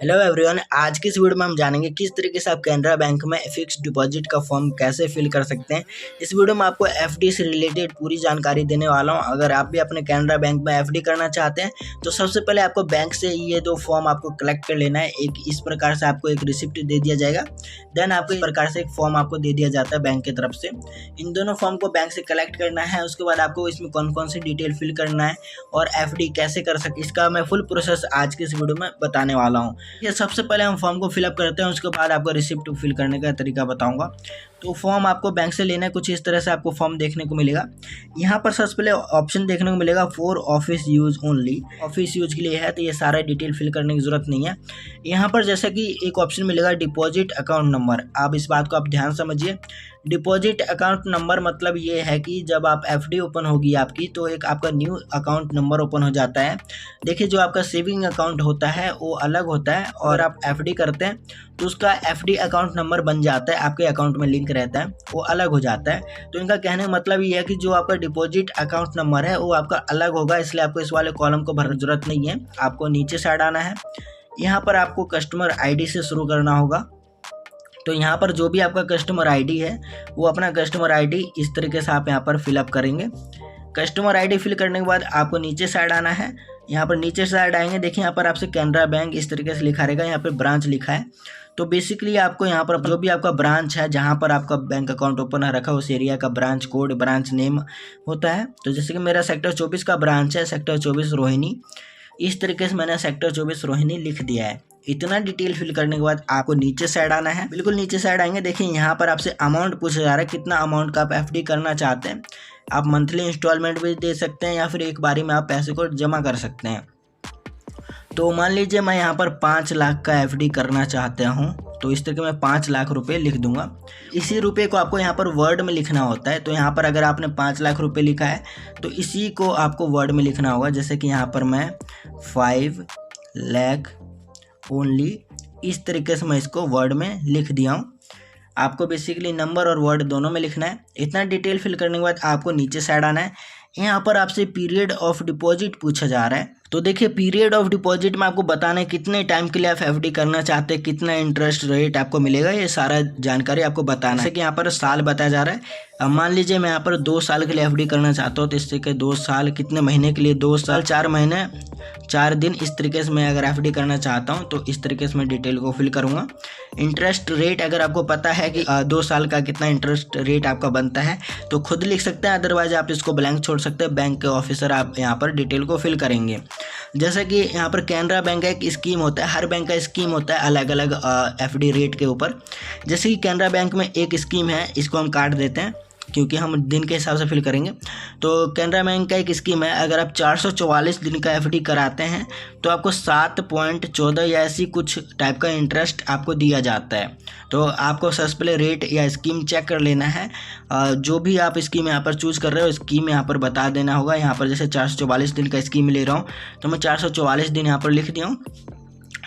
Hello everyone, आज की इस वीडियो में हम जानेंगे किस तरीके से आप कैनरा बैंक में फिक्स डिपॉजिट का फॉर्म कैसे फिल कर सकते हैं। इस वीडियो में आपको एफडी से रिलेटेड पूरी जानकारी देने वाला हूं। अगर आप भी अपने कैनरा बैंक में एफडी करना चाहते हैं तो सबसे पहले आपको बैंक से ये दो फॉर्म आपको कलेक्ट कर लेना है। एक इस प्रकार से आपको एक रिसिप्ट दे दिया जाएगा, देन आपको इस प्रकार से एक फॉर्म आपको दे दिया जाता है बैंक की तरफ से। इन दोनों फॉर्म को बैंक से कलेक्ट करना है। उसके बाद आपको इसमें कौन कौन सी डिटेल फिल करना है और एफडी कैसे कर सके, इसका मैं फुल प्रोसेस आज की इस वीडियो में बताने वाला हूँ। ये सबसे पहले हम फॉर्म को फिलअप करते हैं, उसके बाद आपको रिसिप्ट फिल करने का तरीका बताऊंगा। तो फॉर्म आपको बैंक से लेना है, कुछ इस तरह से आपको फॉर्म देखने को मिलेगा। यहाँ पर सबसे पहले ऑप्शन देखने को मिलेगा for office use only, office use के लिए है, तो ये सारा डिटेल फिल करने की जरूरत नहीं है। यहाँ पर जैसा कि एक ऑप्शन मिलेगा डिपॉजिट अकाउंट नंबर, आप इस बात को आप ध्यान समझिए। डिपॉजिट अकाउंट नंबर मतलब ये है कि जब आप एफडी ओपन होगी आपकी तो एक आपका न्यू अकाउंट नंबर ओपन हो जाता है। देखिए, जो आपका सेविंग अकाउंट होता है वो अलग होता है और आप एफडी करते हैं तो उसका एफडी अकाउंट नंबर बन जाता है, आपके अकाउंट में लिंक रहता है, वो अलग हो जाता है। तो इनका कहने का मतलब ये है कि जो आपका डिपॉजिट अकाउंट नंबर है वो आपका अलग होगा, इसलिए आपको इस वाले कॉलम को भरने की जरूरत नहीं है। आपको नीचे साइड आना है, यहाँ पर आपको कस्टमर आईडी से शुरू करना होगा। तो यहाँ पर जो भी आपका कस्टमर आईडी है वो अपना कस्टमर आईडी इस तरीके से आप यहाँ पर फिलअप करेंगे। कस्टमर आईडी फिल करने के बाद आपको नीचे साइड आना है। यहाँ पर नीचे साइड आएंगे, देखिए यहाँ पर आपसे कैनरा बैंक इस तरीके से लिखा रहेगा, यहाँ पर ब्रांच लिखा है। तो बेसिकली आपको यहाँ पर जो भी आपका ब्रांच है, जहाँ पर आपका बैंक अकाउंट ओपन है रखा, उस एरिया का ब्रांच कोड, ब्रांच नेम होता है। तो जैसे कि मेरा सेक्टर 24 का ब्रांच है, सेक्टर 24 रोहिणी, इस तरीके से मैंने सेक्टर 24 रोहिणी लिख दिया है। इतना डिटेल फिल करने के बाद आपको नीचे साइड आना है। बिल्कुल नीचे साइड आएंगे, देखिए यहाँ पर आपसे अमाउंट पूछा जा रहा है, कितना अमाउंट का आप एफडी करना चाहते हैं। आप मंथली इंस्टॉलमेंट भी दे सकते हैं या फिर एक बारी में आप पैसे को जमा कर सकते हैं। तो मान लीजिए मैं यहाँ पर 5 लाख का एफडी करना चाहता हूँ, तो इस तरीके मैं 5 लाख रुपए लिख दूंगा। इसी रुपए को आपको यहाँ पर वर्ड में लिखना होता है। तो यहाँ पर अगर आपने 5 लाख रुपए लिखा है तो इसी को आपको वर्ड में लिखना होगा। जैसे कि यहाँ पर मैं 5 लाख ओनली, इस तरीके से मैं इसको वर्ड में लिख दिया हूँ। आपको बेसिकली नंबर और वर्ड दोनों में लिखना है। इतना डिटेल फिल करने के बाद आपको नीचे साइड आना है। यहाँ पर आपसे पीरियड ऑफ डिपॉजिट पूछा जा रहा है। तो देखिए, पीरियड ऑफ डिपॉजिट में आपको बताना है कितने टाइम के लिए आप एफडी करना चाहते हैं, कितना इंटरेस्ट रेट आपको मिलेगा, ये सारा जानकारी आपको बताना है। जैसे कि यहाँ पर साल बताया जा रहा है। अब मान लीजिए मैं यहाँ पर 2 साल के लिए एफडी करना चाहता हूँ, तो इससे के 2 साल कितने महीने के लिए, 2 साल 4 महीने 4 दिन, इस तरीके से मैं अगर एफडी करना चाहता हूँ तो इस तरीके से मैं डिटेल को फिल करूँगा। इंटरेस्ट रेट अगर आपको पता है कि 2 साल का कितना इंटरेस्ट रेट आपका बनता है तो खुद लिख सकते हैं, अदरवाइज आप इसको ब्लैंक छोड़ सकते हैं। बैंक के ऑफिसर आप यहाँ पर डिटेल को फिल करेंगे। जैसे कि यहाँ पर कैनरा बैंक का एक स्कीम होता है, हर बैंक का स्कीम होता है अलग अलग एफडी रेट के ऊपर। जैसे कि कैनरा बैंक में एक स्कीम है, इसको हम काट देते हैं क्योंकि हम दिन के हिसाब से फिल करेंगे। तो कैनरा बैंक का एक स्कीम है, अगर आप 444 दिन का एफडी कराते हैं तो आपको 7.14 या ऐसी कुछ टाइप का इंटरेस्ट आपको दिया जाता है। तो आपको सबसे पहले रेट या स्कीम चेक कर लेना है। जो भी आप स्कीम यहाँ पर चूज़ कर रहे हो, स्कीम यहाँ पर बता देना होगा। यहाँ पर जैसे 444 दिन का स्कीम ले रहा हूँ तो मैं 444 दिन यहाँ पर लिख दिया हूँ।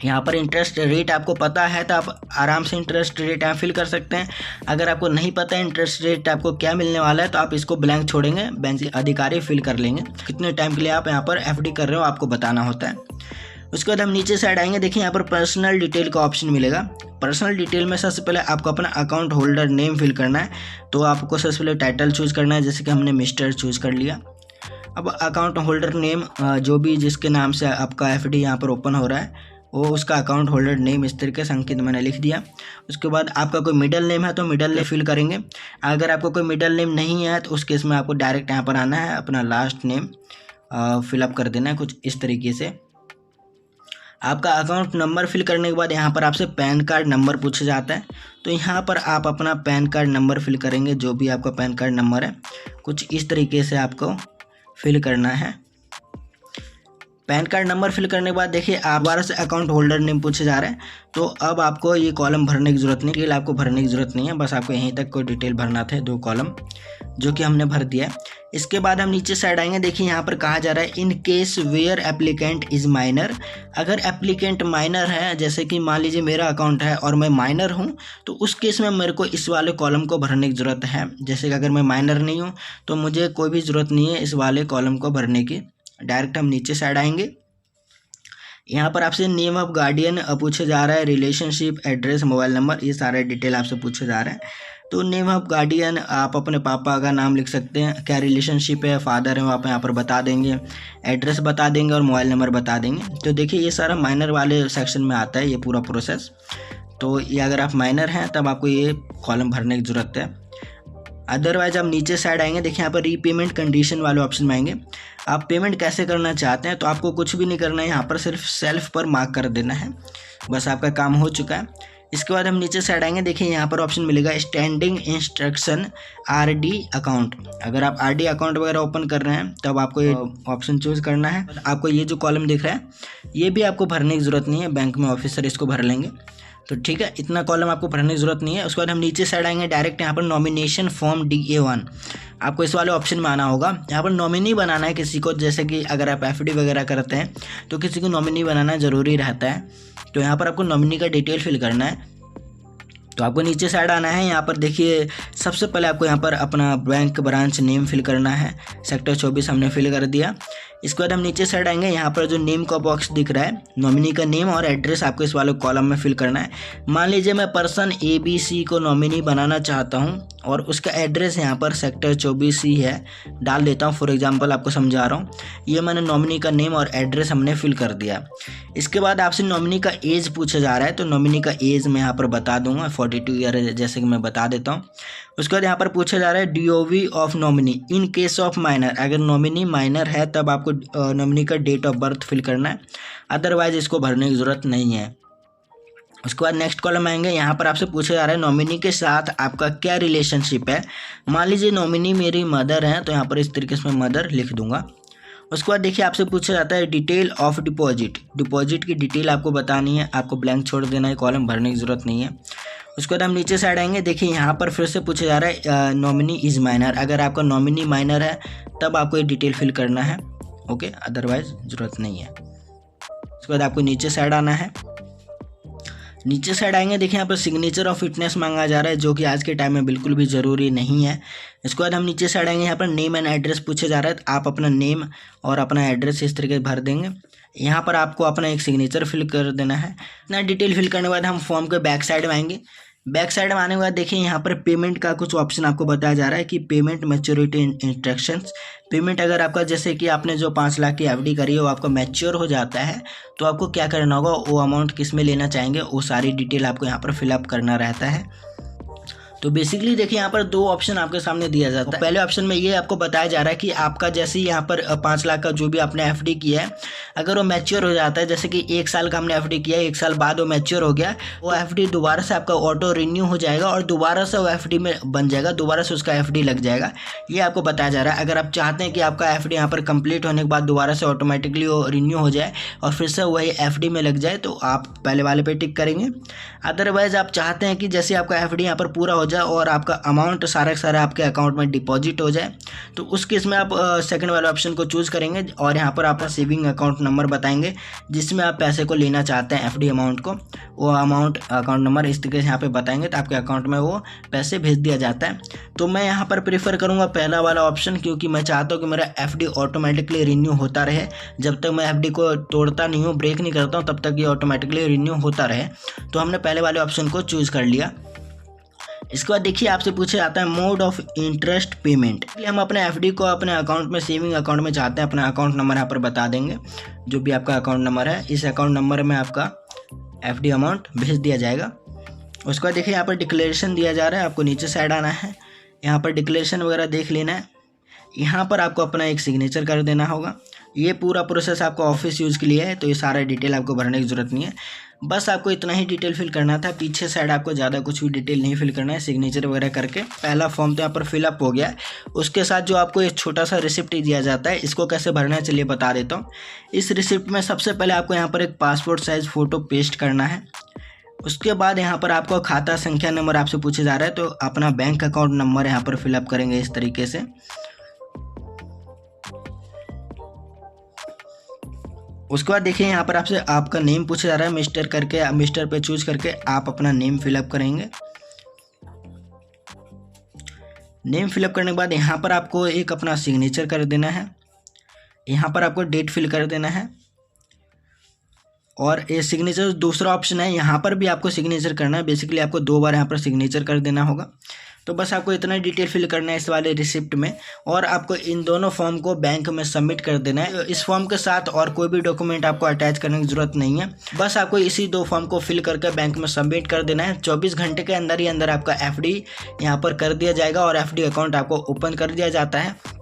यहाँ पर इंटरेस्ट रेट आपको पता है तो आप आराम से इंटरेस्ट रेट यहाँ फिल कर सकते हैं। अगर आपको नहीं पता है इंटरेस्ट रेट आपको क्या मिलने वाला है तो आप इसको ब्लैंक छोड़ेंगे, बैंक के अधिकारी फिल कर लेंगे। कितने टाइम के लिए आप यहाँ पर एफडी कर रहे हो आपको बताना होता है। उसके बाद हम नीचे साइड आएंगे, देखिए यहाँ पर पर्सनल डिटेल का ऑप्शन मिलेगा। पर्सनल डिटेल में सबसे पहले आपको अपना अकाउंट होल्डर नेम फिल करना है। तो आपको सबसे पहले टाइटल चूज़ करना है, जैसे कि हमने मिस्टर चूज़ कर लिया। अब अकाउंट होल्डर नेम, जो भी जिसके नाम से आपका एफडी यहाँ पर ओपन हो रहा है वो उसका अकाउंट होल्डर नेम इस तरीके से अंकित मैंने लिख दिया। उसके बाद आपका कोई मिडिल नेम है तो मिडिल नेम फिल करेंगे। अगर आपको कोई मिडिल नेम नहीं है तो उस केस में आपको डायरेक्ट यहाँ पर आना है, अपना लास्ट नेम फिलअप कर देना है कुछ इस तरीके से। आपका अकाउंट नंबर फिल करने के बाद यहाँ पर आपसे पैन कार्ड नंबर पूछा जाता है। तो यहाँ पर आप अपना पैन कार्ड नंबर फिल करेंगे, जो भी आपका पैन कार्ड नंबर है कुछ इस तरीके से आपको फिल करना है। पैन कार्ड नंबर फिल करने के बाद देखिए आप दोबारा से अकाउंट होल्डर नेम पूछे जा रहे हैं। तो अब आपको ये कॉलम भरने की ज़रूरत नहीं, डिटेल आपको भरने की ज़रूरत नहीं है, बस आपको यहीं तक कोई डिटेल भरना था, 2 कॉलम, जो कि हमने भर दिया है। इसके बाद हम नीचे साइड आएंगे, देखिए यहाँ पर कहा जा रहा है in case where applicant is minor. अगर एप्लीकेंट माइनर है, जैसे कि मान लीजिए मेरा अकाउंट है और मैं माइनर हूँ, तो उस केस में मेरे को इस वाले कॉलम को भरने की ज़रूरत है। जैसे कि अगर मैं माइनर नहीं हूँ तो मुझे कोई भी ज़रूरत नहीं है इस वाले कॉलम को भरने की। डायरेक्ट हम नीचे साइड आएंगे, यहाँ पर आपसे नेम ऑफ गार्डियन पूछा जा रहा है, रिलेशनशिप, एड्रेस, मोबाइल नंबर, ये सारे डिटेल आपसे पूछे जा रहे हैं। तो नेम ऑफ गार्डियन आप अपने पापा का नाम लिख सकते हैं, क्या रिलेशनशिप है, फादर है, वो आप यहाँ पर बता देंगे, एड्रेस बता देंगे और मोबाइल नंबर बता देंगे। तो देखिए ये सारा माइनर वाले सेक्शन में आता है ये पूरा प्रोसेस। तो ये अगर आप माइनर हैं तब आपको ये कॉलम भरने की ज़रूरत है। अदरवाइज आप नीचे साइड आएंगे, देखिए यहाँ पर रीपेमेंट कंडीशन वाले ऑप्शन में आएंगे। आप पेमेंट कैसे करना चाहते हैं, तो आपको कुछ भी नहीं करना है, यहाँ पर सिर्फ सेल्फ पर मार्क कर देना है, बस आपका काम हो चुका है। इसके बाद हम नीचे साइड आएंगे, देखिए यहाँ पर ऑप्शन मिलेगा स्टैंडिंग इंस्ट्रक्शन आरडी अकाउंट। अगर आप आरडी अकाउंट वगैरह ओपन कर रहे हैं तब आपको ये ऑप्शन चूज करना है। आपको ये जो कॉलम दिख रहा है ये भी आपको भरने की ज़रूरत नहीं है, बैंक में ऑफिसर इसको भर लेंगे। तो ठीक है, इतना कॉलम आपको भरने की ज़रूरत नहीं है। उसके बाद हम नीचे साइड आएंगे, डायरेक्ट यहाँ पर नॉमिनेशन फॉर्म DA1 आपको इस वाले ऑप्शन में आना होगा। यहाँ पर नॉमिनी बनाना है किसी को, जैसे कि अगर आप FD वगैरह करते हैं तो किसी को नॉमिनी बनाना ज़रूरी रहता है। तो यहाँ पर आपको नॉमिनी का डिटेल फिल करना है। तो आपको नीचे साइड आना है, यहाँ पर देखिए सबसे पहले आपको यहाँ पर अपना बैंक ब्रांच नेम फिल करना है। सेक्टर 24 हमने फिल कर दिया। इसके बाद हम नीचे साइड आएंगे, यहाँ पर जो नेम का बॉक्स दिख रहा है, नॉमिनी का नेम और एड्रेस आपको इस वाले कॉलम में फिल करना है। मान लीजिए मैं पर्सन ABC को नॉमिनी बनाना चाहता हूँ और उसका एड्रेस यहाँ पर सेक्टर 24 है, डाल देता हूँ। फॉर एग्जांपल आपको समझा रहा हूँ, ये मैंने नॉमिनी का नेम और एड्रेस हमने फिल कर दिया। इसके बाद आपसे नॉमिनी का एज पूछा जा रहा है, तो नॉमिनी का एज मैं यहाँ पर बता दूंगा 42 ईयर, जैसे कि मैं बता देता हूँ। उसके बाद यहाँ पर पूछा जा रहा है DOV of nominee in case of minor. अगर नॉमिनी माइनर है तब आपको नॉमिनी का डेट ऑफ बर्थ फिल करना है, अदरवाइज इसको भरने की ज़रूरत नहीं है। उसके बाद नेक्स्ट कॉलम आएंगे, यहाँ पर आपसे पूछा जा रहा है नॉमिनी के साथ आपका क्या रिलेशनशिप है। मान लीजिए नॉमिनी मेरी मदर है, तो यहाँ पर इस तरीके से मैं मदर लिख दूंगा। उसके बाद देखिए आपसे पूछा जाता है डिटेल ऑफ डिपॉजिट, डिपॉजिट की डिटेल आपको बतानी है, आपको ब्लैंक छोड़ देना है, कॉलम भरने की ज़रूरत नहीं है। उसके बाद हम नीचे साइड आएंगे, देखिए यहाँ पर फिर से पूछा जा रहा है नॉमिनी इज़ माइनर। अगर आपका नॉमिनी माइनर है तब आपको ये डिटेल फिल करना है, ओके, अदरवाइज ज़रूरत नहीं है। उसके बाद आपको नीचे साइड आना है। नीचे साइड आएंगे, देखिए यहाँ पर सिग्नेचर ऑफ फिटनेस मांगा जा रहा है, जो कि आज के टाइम में बिल्कुल भी ज़रूरी नहीं है। इसके बाद हम नीचे साइड आएंगे, यहाँ पर नेम एंड एड्रेस पूछा जा रहा है, आप अपना नेम और अपना एड्रेस इस तरीके से भर देंगे। यहाँ पर आपको अपना एक सिग्नेचर फिल कर देना है। इतना डिटेल फिल करने के बाद हम फॉर्म के बैक साइड में आएंगे। बैक साइड में आने के बाद देखिए यहाँ पर पेमेंट का कुछ ऑप्शन आपको बताया जा रहा है कि पेमेंट मैच्योरिटी इंस्ट्रक्शंस। पेमेंट अगर आपका जैसे कि आपने जो 5 लाख की FD करी है वो आपका मैच्योर हो जाता है, तो आपको क्या करना होगा, वो अमाउंट किस में लेना चाहेंगे वो सारी डिटेल आपको यहाँ पर फिलअप करना रहता है। तो बेसिकली देखिए यहाँ पर 2 ऑप्शन आपके सामने दिया जाता है। पहले ऑप्शन में ये आपको बताया जा रहा है कि आपका जैसे यहाँ पर 5 लाख का जो भी आपने FD किया है, अगर वो मैच्योर हो जाता है, जैसे कि 1 साल का हमने FD किया है, 1 साल बाद वो मैच्योर हो गया, वो FD दोबारा से आपका ऑटो रिन्यू हो जाएगा और दोबारा से वो FD में बन जाएगा, दोबारा से उसका FD लग जाएगा। ये आपको बताया जा रहा है। अगर आप चाहते हैं कि आपका FD यहाँ पर कंप्लीट होने के बाद दोबारा से ऑटोमेटिकली वो रिन्यू हो जाए और फिर से वही FD में लग जाए, तो आप पहले वाले पे टिक करेंगे। अदरवाइज आप चाहते हैं कि जैसे आपका FD यहाँ पर पूरा हो जाए और आपका अमाउंट सारा आपके अकाउंट में डिपॉजिट हो जाए, तो उस केस में आप सेकंड वाले ऑप्शन को चूज़ करेंगे और यहाँ पर आपका सेविंग अकाउंट नंबर बताएंगे जिसमें आप पैसे को लेना चाहते हैं, FD अमाउंट को। वो अमाउंट अकाउंट नंबर इस तरीके से यहाँ पे बताएंगे तो आपके अकाउंट में वो पैसे भेज दिया जाता है। तो मैं यहाँ पर प्रेफर करूँगा पहला वाला ऑप्शन, क्योंकि मैं चाहता हूँ कि मेरा FD ऑटोमेटिकली रिन्यू होता रहे। जब तक मैं FD को तोड़ता नहीं हूँ, ब्रेक नहीं करता हूँ, तब तक ये ऑटोमेटिकली रिन्यू होता रहे। तो हमने पहले वाले ऑप्शन को चूज़ कर लिया। इसके बाद देखिए आपसे पूछा जाता है मोड ऑफ इंटरेस्ट पेमेंट। हम अपने FD को अपने अकाउंट में, सेविंग अकाउंट में चाहते हैं, अपना अकाउंट नंबर यहाँ पर बता देंगे, जो भी आपका अकाउंट नंबर है, इस अकाउंट नंबर में आपका FD अमाउंट भेज दिया जाएगा। उसके बाद देखिए यहाँ पर डिक्लेरेशन दिया जा रहा है, आपको नीचे साइड आना है, यहाँ पर डिक्लेरेशन वगैरह देख लेना है। यहाँ पर आपको अपना एक सिग्नेचर कर देना होगा। ये पूरा प्रोसेस आपको ऑफिस यूज़ के लिए है, तो ये सारा डिटेल आपको भरने की ज़रूरत नहीं है, बस आपको इतना ही डिटेल फिल करना था। पीछे साइड आपको ज़्यादा कुछ भी डिटेल नहीं फिल करना है। सिग्नेचर वगैरह करके पहला फॉर्म तो यहाँ पर फिलअप हो गया है। उसके साथ जो आपको एक छोटा सा रिसिप्ट दिया जाता है, इसको कैसे भरना है चलिए बता देता हूँ। इस रिसिप्ट में सबसे पहले आपको यहाँ पर एक पासपोर्ट साइज़ फ़ोटो पेस्ट करना है। उसके बाद यहाँ पर आपको खाता संख्या नंबर आपसे पूछा जा रहा है, तो अपना बैंक अकाउंट नंबर यहाँ पर फिलअप करेंगे इस तरीके से। उसके बाद देखिए यहाँ पर आपसे आपका नेम पूछा जा रहा है, मिस्टर करके, मिस्टर पे चूज करके आप अपना नेम फिलअप करेंगे। नेम फिलअप करने के बाद यहाँ पर आपको एक अपना सिग्नेचर कर देना है। यहाँ पर आपको डेट फिल कर देना है। और ये सिग्नेचर दूसरा ऑप्शन है, यहाँ पर भी आपको सिग्नेचर करना है। बेसिकली आपको 2 बार यहाँ पर सिग्नेचर कर देना होगा। तो बस आपको इतना डिटेल फिल करना है इस वाले रिसिप्ट में, और आपको इन दोनों फॉर्म को बैंक में सबमिट कर देना है। इस फॉर्म के साथ और कोई भी डॉक्यूमेंट आपको अटैच करने की जरूरत नहीं है, बस आपको इसी 2 फॉर्म को फिल करके बैंक में सबमिट कर देना है। 24 घंटे के अंदर ही अंदर आपका FD यहाँ पर कर दिया जाएगा और FD अकाउंट आपको ओपन कर दिया जाता है।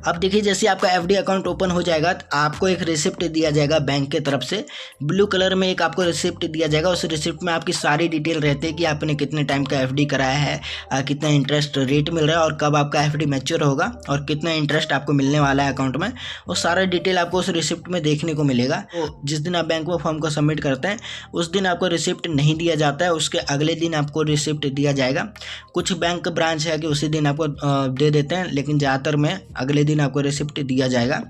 अब देखिए, जैसे आपका FD अकाउंट ओपन हो जाएगा तो आपको एक रिसिप्ट दिया जाएगा बैंक के तरफ से, ब्लू कलर में एक आपको रिसिप्ट दिया जाएगा। उस रिसिप्ट में आपकी सारी डिटेल रहती है कि आपने कितने टाइम का FD कराया है, कितना इंटरेस्ट रेट मिल रहा है और कब आपका FD मैच्योर होगा और कितना इंटरेस्ट आपको मिलने वाला है अकाउंट में, वो सारा डिटेल आपको उस रिसिप्ट में देखने को मिलेगा। तो जिस दिन आप बैंक में फॉर्म को सबमिट करते हैं उस दिन आपको रिसिप्ट नहीं दिया जाता है, उसके अगले दिन आपको रिसिप्ट दिया जाएगा। कुछ बैंक ब्रांच है कि उसी दिन आपको दे देते हैं, लेकिन ज़्यादातर में अगले दिन आपको रिसिप्ट दिया जाएगा।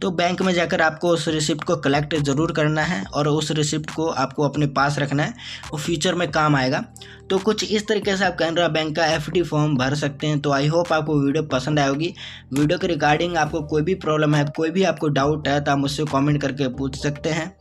तो बैंक में जाकर आपको उस रिसिप्ट को कलेक्ट जरूर करना है और उस रिसिप्ट को आपको अपने पास रखना है, वो फ्यूचर में काम आएगा। तो कुछ इस तरीके से आप कैनरा बैंक का FD फॉर्म भर सकते हैं। तो आई होप आपको वीडियो पसंद आई होगी। वीडियो के रिगार्डिंग आपको कोई भी प्रॉब्लम है, कोई भी आपको डाउट है तो आप मुझसे कमेंट करके पूछ सकते हैं।